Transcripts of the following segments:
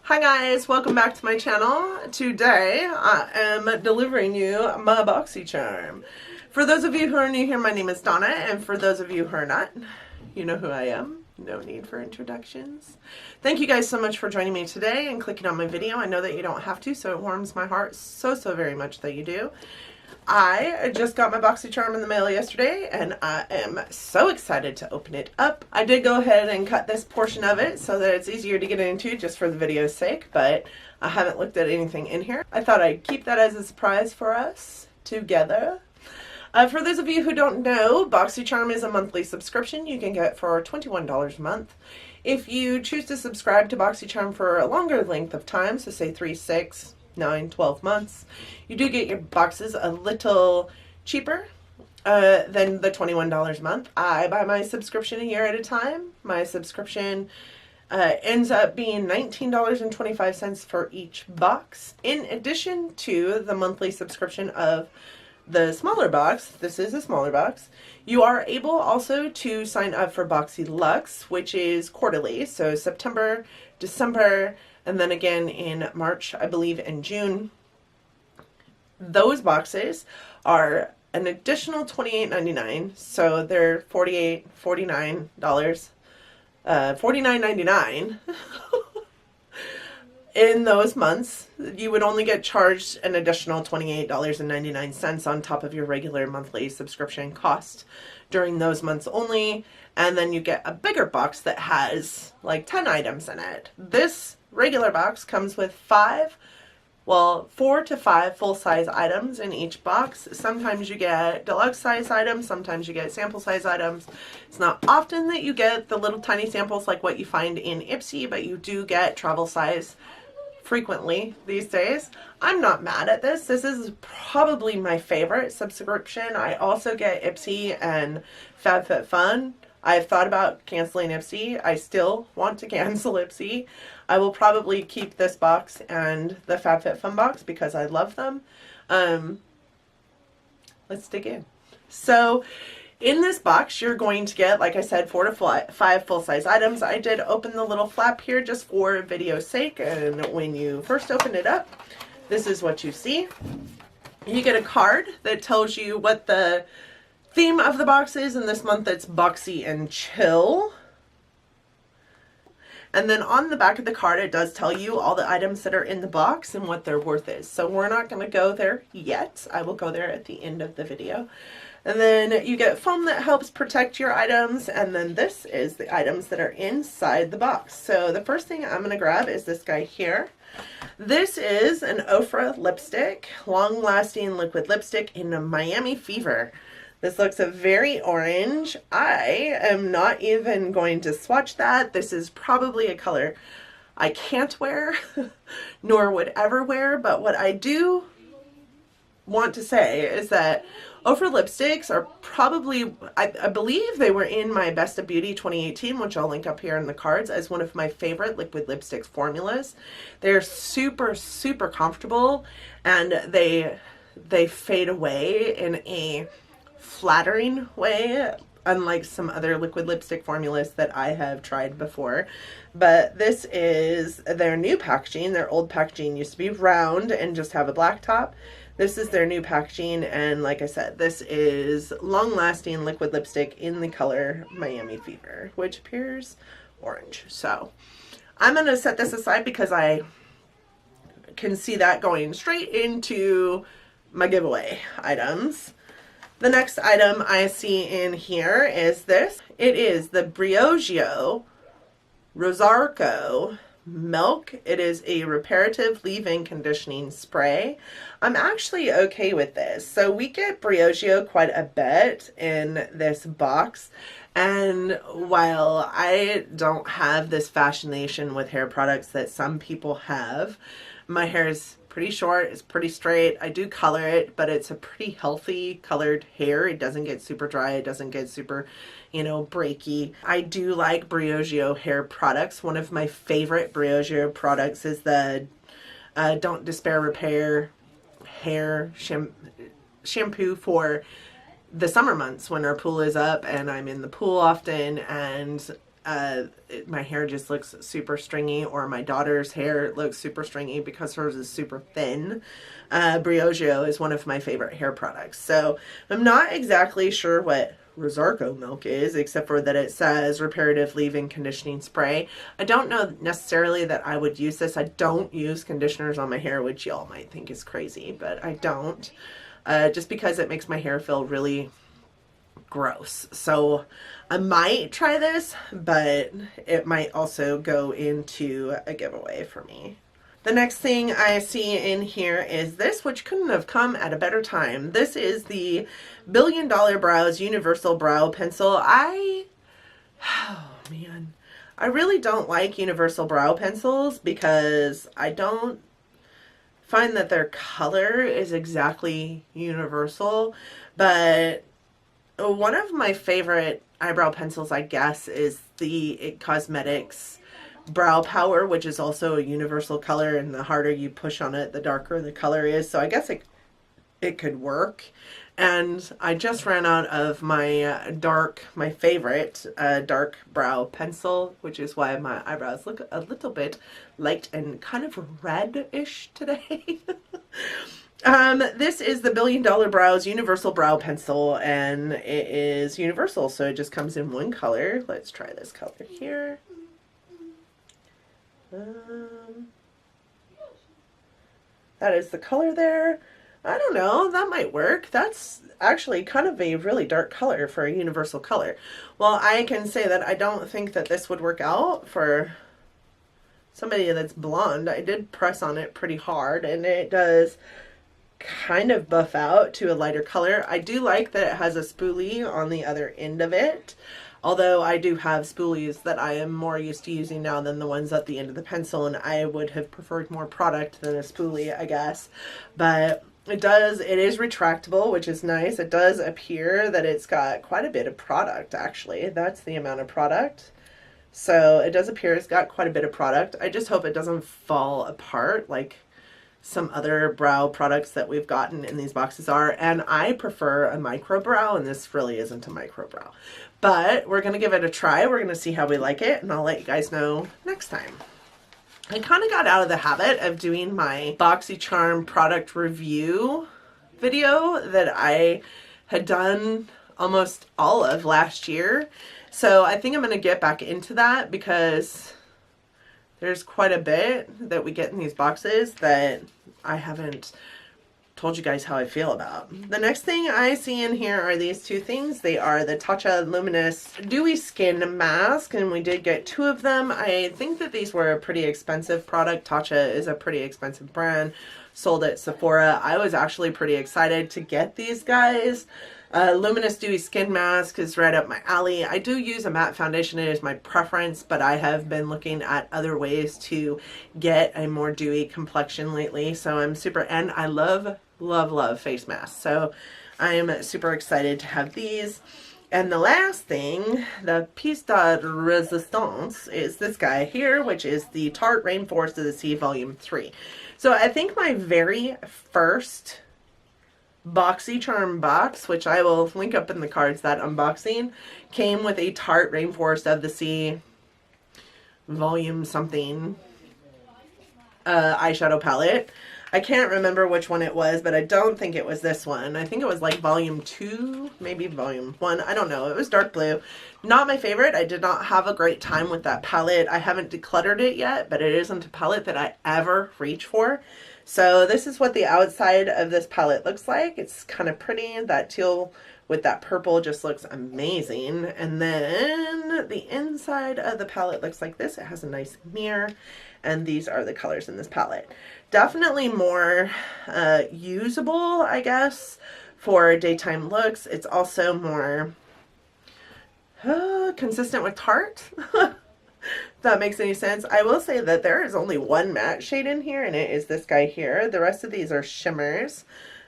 Hi guys, welcome back to my channel. Today I am delivering you my BoxyCharm. For those of you who are new here, my name is Donna, and for those of you who are not, you know who I am. No need for introductions. Thank you guys so much for joining me today and clicking on my video. I know that you don't have to, so it warms my heart so very much that you do. I just got my BoxyCharm in the mail yesterday, and I am so excited to open it up. I did go ahead and cut this portion of it so that it's easier to get into just for the video's sake, but I haven't looked at anything in here. I thought I'd keep that as a surprise for us together. For those of you who don't know, BoxyCharm is a monthly subscription you can get for $21 a month. If you choose to subscribe to BoxyCharm for a longer length of time, so say 3, 6, 9, 12 months, you do get your boxes a little cheaper than the $21 a month. I buy my subscription a year at a time. My subscription ends up being $19.25 for each box. In addition to the monthly subscription of the smaller box, this is a smaller box, you are able also to sign up for Boxy Luxe, which is quarterly, so September, December, and then again in March, I believe, and June. Those boxes are an additional $28.99, so they're $49.99. $49.99 in those months. You would only get charged an additional $28.99 on top of your regular monthly subscription cost during those months only, and then you get a bigger box that has like 10 items in it. This regular box comes with 4 to 5 full-size items in each box. Sometimes you get deluxe size items, sometimes you get sample size items. It's not often that you get the little tiny samples like what you find in IPSY, but you do get travel size frequently these days. I'm not mad at this. This is probably my favorite subscription. I also get IPSY and FabFitFun. I've thought about canceling IPSY. I still want to cancel IPSY. I will probably keep this box and the FabFitFun box because I love them. Let's dig in. So in this box, you're going to get, like I said, 4 to 5 full-size items. I did open the little flap here just for video's sake, and when you first open it up, this is what you see. You get a card that tells you what the theme of the box is, and this month it's Boxy and Chill. And then on the back of the card, it does tell you all the items that are in the box and what their worth is. So we're not going to go there yet. I will go there at the end of the video. And then you get foam that helps protect your items, and then this is the items that are inside the box. So the first thing I'm going to grab is this guy here. This is an Oprah Lipstick, long-lasting liquid lipstick in a Miami Fever. This looks very orange. I am not even going to swatch that. This is probably a color I can't wear, nor would ever wear, but what I do want to say is that Oprah lipsticks are probably, I believe they were in my Best of Beauty 2018, which I'll link up here in the cards, as one of my favorite liquid lipsticks formulas. They're super comfortable, and they fade away in a flattering way, unlike some other liquid lipstick formulas that I have tried before. But this is their new packaging. Their old packaging used to be round and just have a black top. This is their new packaging, and like I said, this is long-lasting liquid lipstick in the color Miami Fever, which appears orange. So I'm going to set this aside because I can see that going straight into my giveaway items. The next item I see in here is this. It is the Briogeo Arco Milk. It is a reparative leave-in conditioning spray. I'm actually okay with this. So we get Briogeo quite a bit in this box, and while I don't have this fascination with hair products that some people have, my hair is pretty short, it's pretty straight. I do color it, but it's a pretty healthy colored hair. It doesn't get super dry, it doesn't get super, breaky. I do like Briogeo hair products. One of my favorite Briogeo products is the Don't Despair Repair hair shampoo for the summer months when our pool is up and I'm in the pool often, and my hair just looks super stringy, or my daughter's hair looks super stringy because hers is super thin. Briogeo is one of my favorite hair products. So I'm not exactly sure what Rosarco milk is, except for that it says reparative leave-in conditioning spray. I don't know necessarily that I would use this. I don't use conditioners on my hair, which y'all might think is crazy, but I don't. Just because it makes my hair feel really gross. So I might try this, but it might also go into a giveaway for me. The next thing I see in here is this, which couldn't have come at a better time. This is the Billion Dollar Brows Universal Brow Pencil. Oh man, I really don't like universal brow pencils because I don't find that their color is exactly universal, but one of my favorite eyebrow pencils, I guess, is the IT Cosmetics Brow Power, which is also a universal color, and the harder you push on it, the darker the color is. So I guess it could work. And I just ran out of my favorite dark brow pencil, which is why my eyebrows look a little bit light and kind of red-ish today. This is the Billion Dollar Brows Universal Brow Pencil, and it is universal, so it just comes in one color. Let's try this color here. That is the color there. I don't know, that might work. That's actually kind of a really dark color for a universal color. Well, I can say that I don't think that this would work out for somebody that's blonde. I did press on it pretty hard, and it does kind of buff out to a lighter color. I do like that it has a spoolie on the other end of it. Although I do have spoolies that I am more used to using now than the ones at the end of the pencil, and I would have preferred more product than a spoolie, I guess. But it is retractable, which is nice. It does appear that it's got quite a bit of product, actually. That's the amount of product. So it does appear it's got quite a bit of product. I just hope it doesn't fall apart like some other brow products that we've gotten in these boxes are. And I prefer a micro brow, and this really isn't a micro brow. But we're going to give it a try. We're going to see how we like it, and I'll let you guys know next time. I kind of got out of the habit of doing my BoxyCharm product review video that I had done almost all of last year. So I think I'm going to get back into that because there's quite a bit that we get in these boxes that I haven't told you guys how I feel about. The next thing I see in here are these two things. They are the Tarte Luminous Dewy Skin Mask, and we did get two of them. I think that these were a pretty expensive product. Tarte is a pretty expensive brand, sold at Sephora. I was actually pretty excited to get these guys. Luminous Dewy Skin Mask is right up my alley. I do use a matte foundation. It is my preference, but I have been looking at other ways to get a more dewy complexion lately. So I'm super, and I love face masks. So I am super excited to have these. And the last thing, the piece de resistance, is this guy here, which is the Tarte Rainforest of the Sea Volume 3. So I think my very first BoxyCharm box, which I will link up in the cards, that unboxing, came with a Tarte Rainforest of the Sea volume something eyeshadow palette. I can't remember which one it was, but I don't think it was this one. I think it was like volume 2, maybe volume 1. I don't know. It was dark blue. Not my favorite. I did not have a great time with that palette. I haven't decluttered it yet, but it isn't a palette that I ever reach for. So this is what the outside of this palette looks like. It's kind of pretty. That teal with that purple just looks amazing. And then the inside of the palette looks like this. It has a nice mirror, and these are the colors in this palette. Definitely more usable, I guess, for daytime looks. It's also more consistent with Tarte. If that makes any sense. I will say that there is only one matte shade in here, and it is this guy here. The rest of these are shimmers.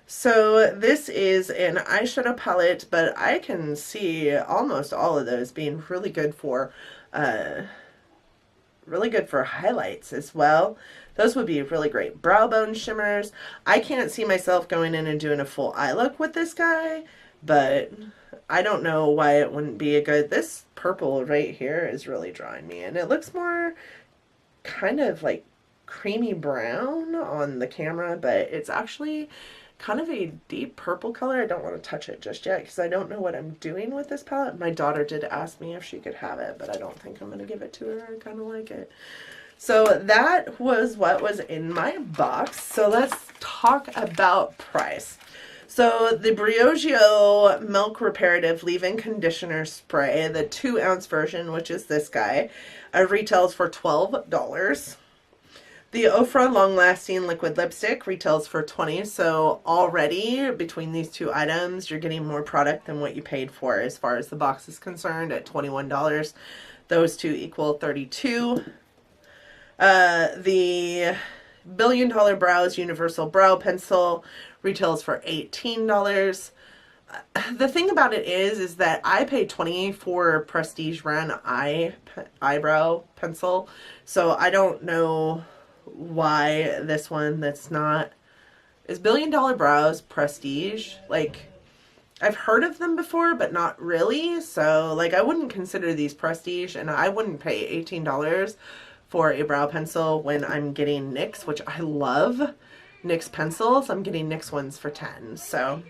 So this is an eyeshadow palette, but I can see almost all of those being really good for highlights as well. Those would be really great brow bone shimmers. I can't see myself going in and doing a full eye look with this guy, but I don't know why it wouldn't be a good. This purple right here is really drawing me in. It looks more kind of like creamy brown on the camera, but it's actually kind of a deep purple color. I don't want to touch it just yet because I don't know what I'm doing with this palette. My daughter did ask me if she could have it, but I don't think I'm going to give it to her. I kind of like it. So that was what was in my box. So let's talk about price. So the Briogeo Milk Reparative Leave-In Conditioner Spray, the 2-ounce version, which is this guy, retails for $12. The Oprah Long Lasting Liquid Lipstick retails for $20. So already between these two items, you're getting more product than what you paid for as far as the box is concerned at $21. Those two equal $32. The Billion Dollar Brows Universal Brow Pencil retails for $18. The thing about it is that I paid $20 for Prestige Ren eyebrow pencil, so I don't know why this one that's not is Billion Dollar Brows Prestige. Like, I've heard of them before, but not really. So like, I wouldn't consider these Prestige, and I wouldn't pay $18 for a brow pencil when I'm getting NYX, which I love NYX pencils. I'm getting NYX ones for $10. So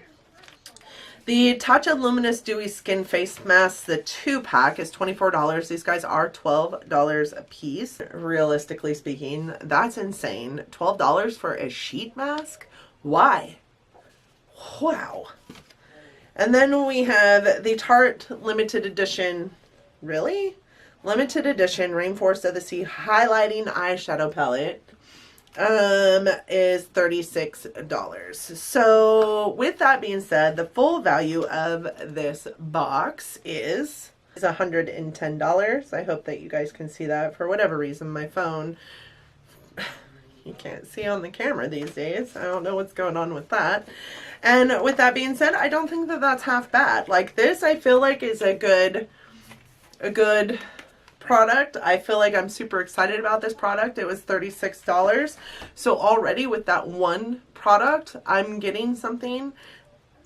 the Tarte Luminous Dewy Skin Face Mask, the 2-pack, is $24. These guys are $12 a piece. Realistically speaking, that's insane. $12 for a sheet mask? Why? Wow. And then we have the Tarte Limited Edition, really? Limited Edition Rainforest of the Sea Highlighting Eyeshadow Palette is $36. So with that being said, the full value of this box is $110. I hope that you guys can see that. For whatever reason, my phone, you can't see on the camera these days. I don't know what's going on with that. And with that being said, I don't think that that's half bad. Like, this, I feel like is a good product. I feel like I'm super excited about this product. It was $36. So already with that one product, I'm getting something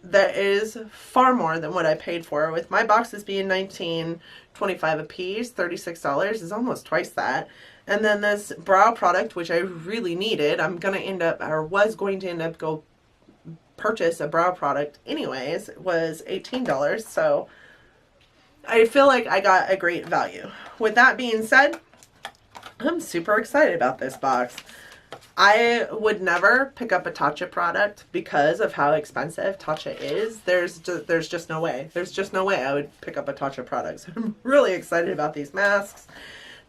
that is far more than what I paid for. With my boxes being $19.25 a piece, $36 is almost twice that. And then this brow product, which I really needed, I'm going to end up, or was going to end up go purchase a brow product anyways, was $18. So I feel like I got a great value. With that being said, I'm super excited about this box. I would never pick up a Tarte product because of how expensive Tarte is. There's just no way. There's just no way I would pick up a Tarte product. So I'm really excited about these masks.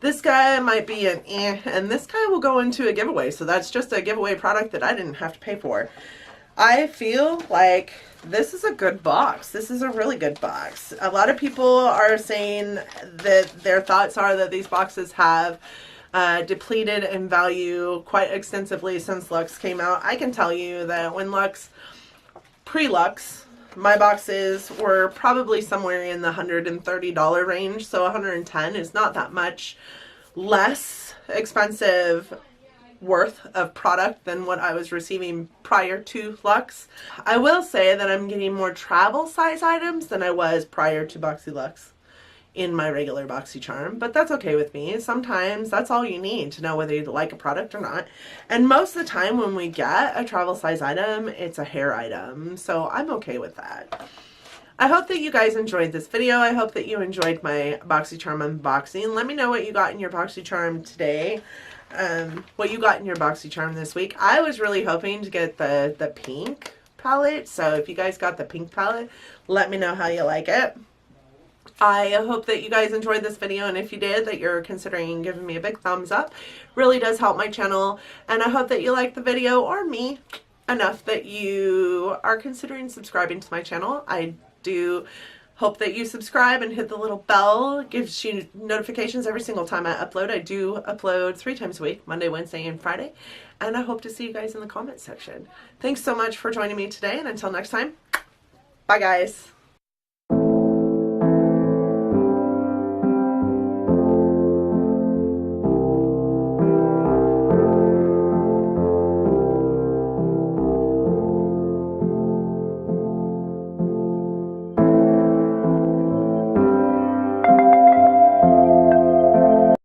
This guy might be an and this guy will go into a giveaway. So that's just a giveaway product that I didn't have to pay for. I feel like this is a good box. This is a really good box. A lot of people are saying that their thoughts are that these boxes have depleted in value quite extensively since Luxe came out. I can tell you that when Luxe, pre-Luxe, my boxes were probably somewhere in the $130 range. So $110 is not that much less expensive worth of product than what I was receiving prior to Luxe. I will say that I'm getting more travel size items than I was prior to Boxy Luxe in my regular BoxyCharm, but that's okay with me. Sometimes that's all you need to know whether you like a product or not. And most of the time when we get a travel size item, it's a hair item, so I'm okay with that. I hope that you guys enjoyed this video. I hope that you enjoyed my BoxyCharm unboxing. Let me know what you got in your BoxyCharm today. What you got in your BoxyCharm this week. I was really hoping to get the pink palette, so if you guys got the pink palette, let me know how you like it. I hope that you guys enjoyed this video, and if you did, that you're considering giving me a big thumbs up. Really does help my channel, and I hope that you like the video, or me, enough that you are considering subscribing to my channel. I do hope that you subscribe and hit the little bell. It gives you notifications every single time I upload. I do upload 3 times a week, Monday, Wednesday, and Friday. And I hope to see you guys in the comments section. Thanks so much for joining me today, and until next time, bye guys.